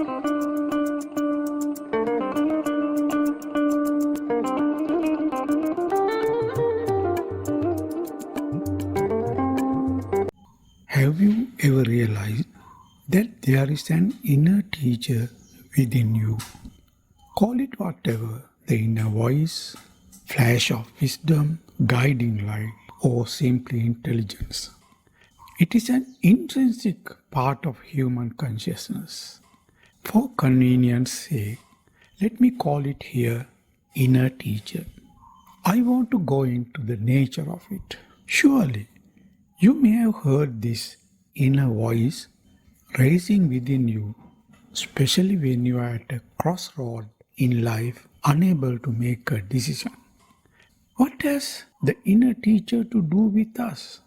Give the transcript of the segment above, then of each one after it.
Have you ever realized that there is an inner teacher within you? Call it whatever, the inner voice, flash of wisdom, guiding light, or simply intelligence. It is an intrinsic part of human consciousness. For convenience sake, let me call it here inner teacher. I want to go into the nature of it. Surely, you may have heard this inner voice rising within you, especially when you are at a crossroad in life, unable to make a decision. What has the inner teacher to do with us?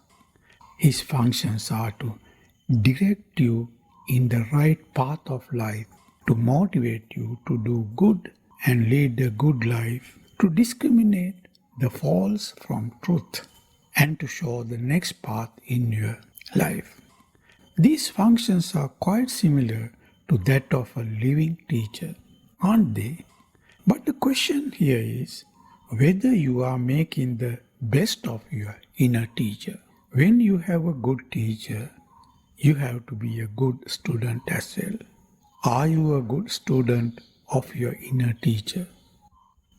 His functions are to direct you in the right path of life, to motivate you to do good and lead a good life, to discriminate the false from truth, and to show the next path in your life. These functions are quite similar to that of a living teacher, aren't they? But the question here is whether you are making the best of your inner teacher. When you have a good teacher, you have to be a good student as well. Are you a good student of your inner teacher?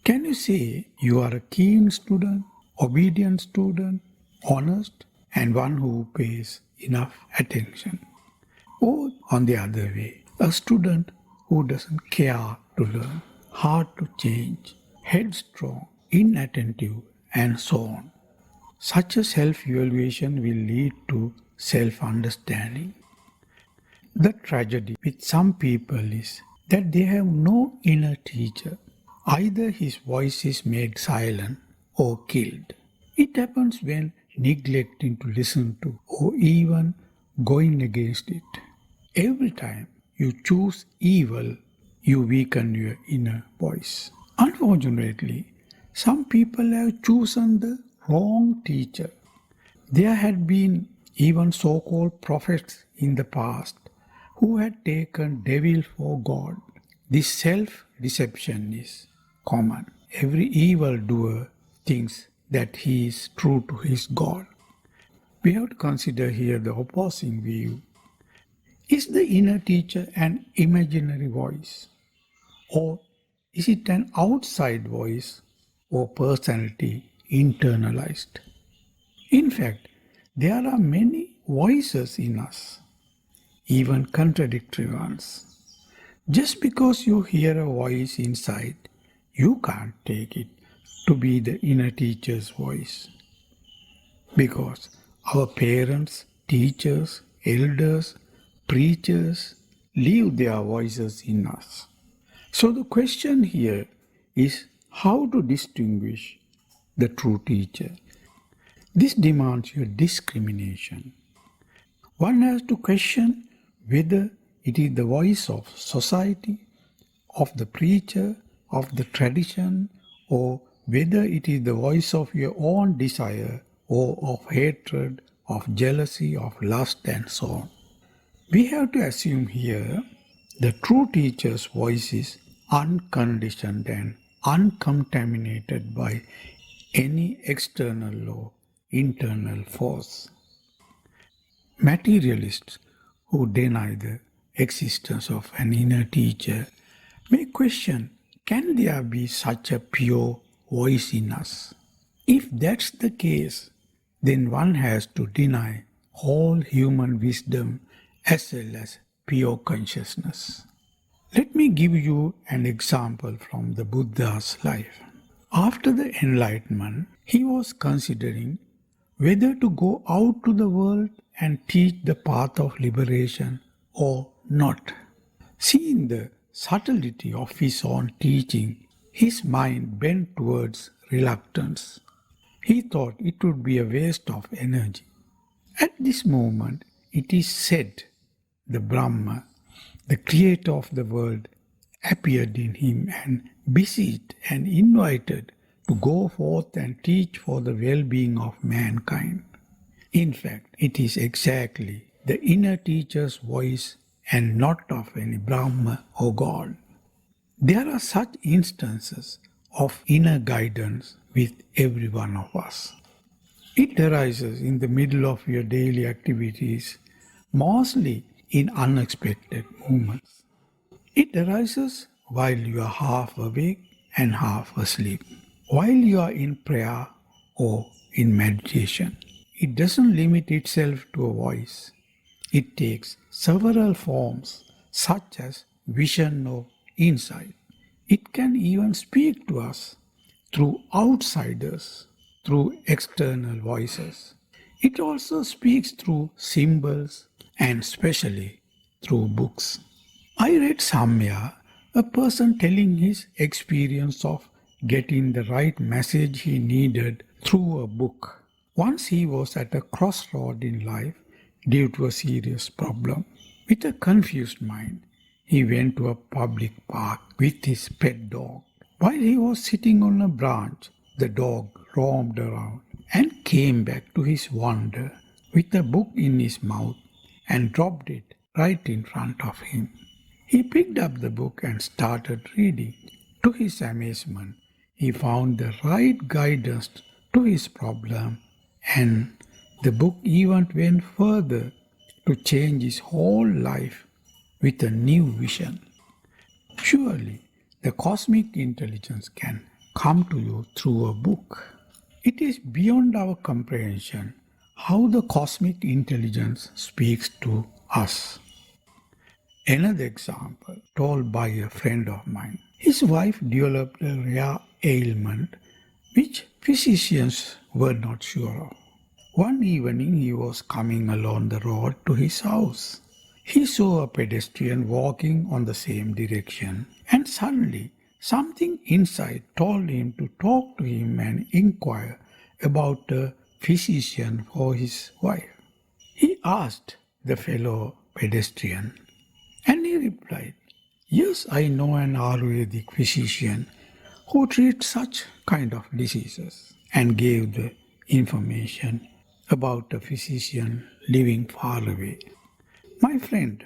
Can you say you are a keen student, obedient student, honest, and one who pays enough attention? Or on the other way, a student who doesn't care to learn, hard to change, headstrong, inattentive, and so on. Such a self-evaluation will lead to self-understanding. The tragedy with some people is that they have no inner teacher. Either his voice is made silent or killed. It happens when neglecting to listen to or even going against it. Every time you choose evil, you weaken your inner voice. Unfortunately, some people have chosen the wrong teacher. There had been even so-called prophets in the past who had taken devil for God. This self-deception is common. Every evildoer thinks that he is true to his God. We have to consider here the opposing view. Is the inner teacher an imaginary voice? Or is it an outside voice or personality internalized? In fact, there are many voices in us, even contradictory ones. Just because you hear a voice inside, you can't take it to be the inner teacher's voice. Because our parents, teachers, elders, preachers leave their voices in us. So the question here is how to distinguish the true teacher. This demands your discrimination. One has to question whether it is the voice of society, of the preacher, of the tradition, or whether it is the voice of your own desire or of hatred, of jealousy, of lust, and so on. We have to assume here the true teacher's voice is unconditioned and uncontaminated by any external or internal force. Materialists who deny the existence of an inner teacher may question, can there be such a pure voice in us? If that's the case, then one has to deny all human wisdom as well as pure consciousness. Let me give you an example from the Buddha's life. After the enlightenment, he was considering whether to go out to the world and teach the path of liberation or not. Seeing the subtlety of his own teaching, his mind bent towards reluctance. He thought it would be a waste of energy. At this moment, it is said, the Brahma, the creator of the world, appeared in him and beseeched and invited to go forth and teach for the well-being of mankind. In fact, it is exactly the inner teacher's voice and not of any Brahma or God. There are such instances of inner guidance with every one of us. It arises in the middle of your daily activities, mostly in unexpected moments. It arises while you are half awake and half asleep, while you are in prayer or in meditation. It doesn't limit itself to a voice. It takes several forms, such as vision or insight. It can even speak to us through outsiders, through external voices. It also speaks through symbols and especially through books. I read somewhere a person telling his experience of getting the right message he needed through a book. Once he was at a crossroad in life due to a serious problem. With a confused mind, he went to a public park with his pet dog. While he was sitting on a branch, the dog roamed around and came back to his wonder with a book in his mouth and dropped it right in front of him. He picked up the book and started reading. To his amazement, he found the right guidance to his problem, and the book even went further to change his whole life with a new vision. Surely, the cosmic intelligence can come to you through a book. It is beyond our comprehension how the cosmic intelligence speaks to us. Another example told by a friend of mine. His wife developed a rare ailment which physicians were not sure of. One evening he was coming along the road to his house. He saw a pedestrian walking on the same direction, and suddenly something inside told him to talk to him and inquire about a physician for his wife. He asked the fellow pedestrian, and he replied, "Yes, I know an Ayurvedic physician who treats such kind of diseases," and gave the information about a physician living far away. My friend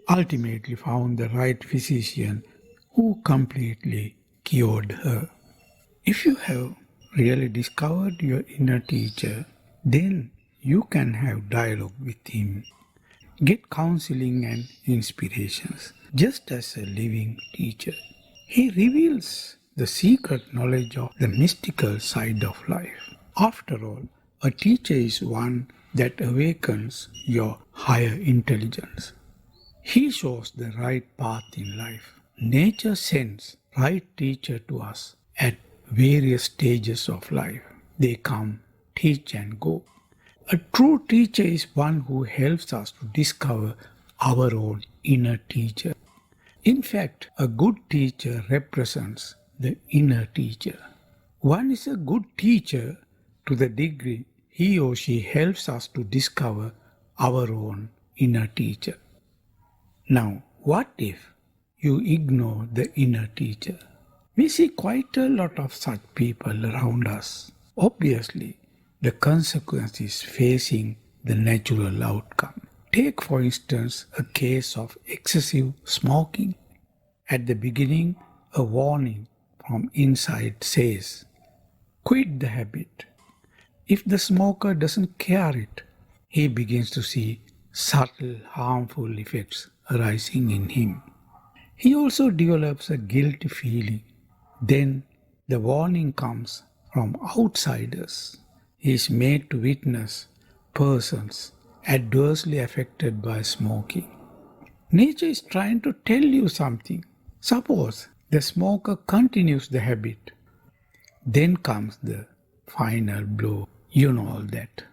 ultimately found the right physician who completely cured her. If you have really discovered your inner teacher, then you can have dialogue with him. Get counseling and inspirations, just as a living teacher. He reveals the secret knowledge of the mystical side of life. After all, a teacher is one that awakens your higher intelligence. He shows the right path in life. Nature sends right teacher to us at various stages of life. They come, teach and go. A true teacher is one who helps us to discover our own inner teacher. In fact, a good teacher represents the inner teacher. One is a good teacher to the degree he or she helps us to discover our own inner teacher. Now, what if you ignore the inner teacher? We see quite a lot of such people around us. Obviously, the consequence is facing the natural outcome. Take, for instance, a case of excessive smoking. At the beginning, a warning from inside says, "Quit the habit." If the smoker doesn't care it, he begins to see subtle harmful effects arising in him. He also develops a guilty feeling. Then the warning comes from outsiders. He is made to witness persons adversely affected by smoking. Nature is trying to tell you something. Suppose the smoker continues the habit. Then comes the final blow. You know all that.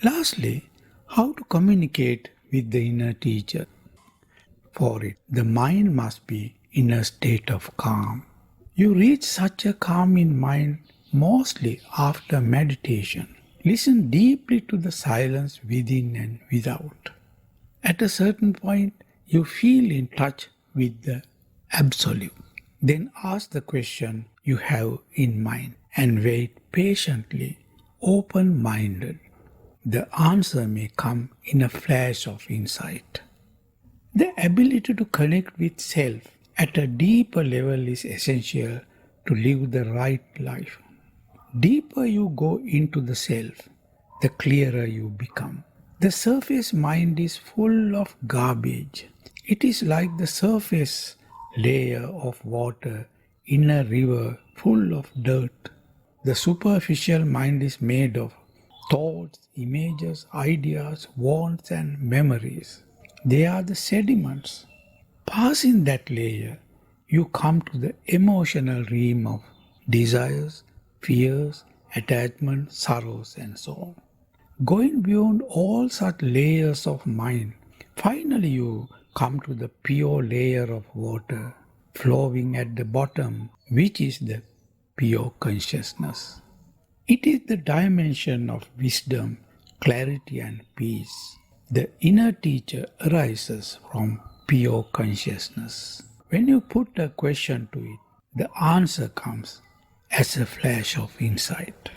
Lastly, how to communicate with the inner teacher. For it, the mind must be in a state of calm. You reach such a calm in mind mostly after meditation. Listen deeply to the silence within and without. At a certain point, you feel in touch with the Absolute. Then ask the question you have in mind and wait patiently, open-minded. The answer may come in a flash of insight. The ability to connect with self at a deeper level is essential to live the right life. Deeper you go into the self, the clearer you become. The surface mind is full of garbage. It is like the surface layer of water in a river full of dirt. The superficial mind is made of thoughts, images, ideas, wants, and memories. They are the sediments. Passing that layer, you come to the emotional realm of desires, fears, attachment, sorrows, and so on. Going beyond all such layers of mind, finally you come to the pure layer of water flowing at the bottom, which is the pure consciousness. It is the dimension of wisdom, clarity, and peace. The inner teacher arises from pure consciousness. When you put a question to it, the answer comes as a flash of insight.